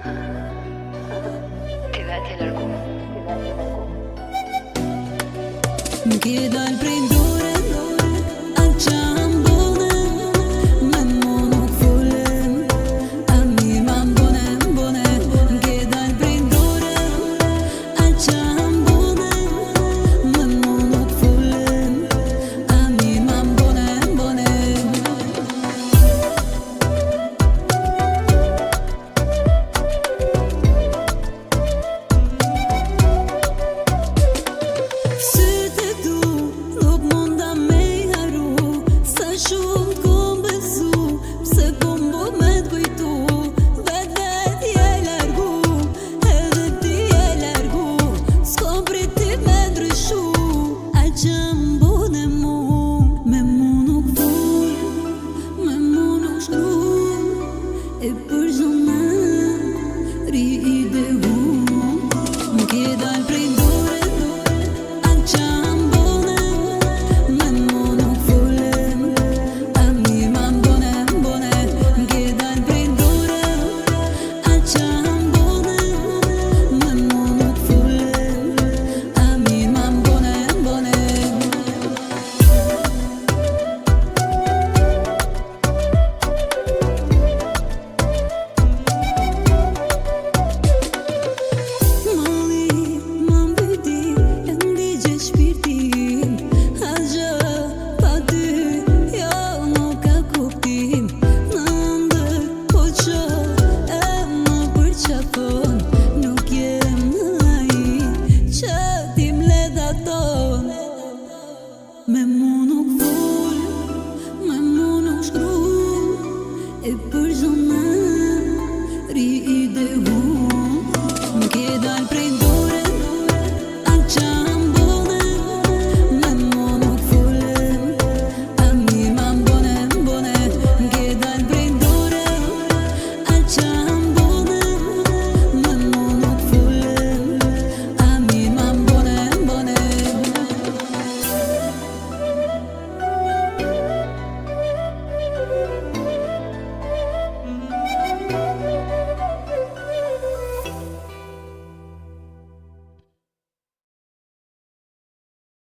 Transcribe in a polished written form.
Ti vetë e largu. M'ke dal prej dore, a qam bone, me mu nuk folem, a mi ma bone. M'ke dal prej dore, a qam bone, me mu nuk folem, a mi ma bone. Shumë t'kom besu, pse kom bo me t'kujtu, vet je largu, edhe ti je largu, s'ko priti me ndryshu, a qam bone mu, me mu nuk full, me mu nuk shkru, e për zona, ri i dhe hu, m'ke dal prej dore, a qam bone, me mu nuk folem, a mi ma bone. M'ke dal prej dore, a qam bone, me mu nuk folem, a mi ma bone. Mali ma mbyti, e ndigje shpirtin, a gjë pa ty, jo nuk ka kuptim, në ndër po qo, e më përqafon, nuk jem në ai, që ti m'ledhaton, me mu nuk full, me mu nuk shkru, e për zona, ri i dhe hu.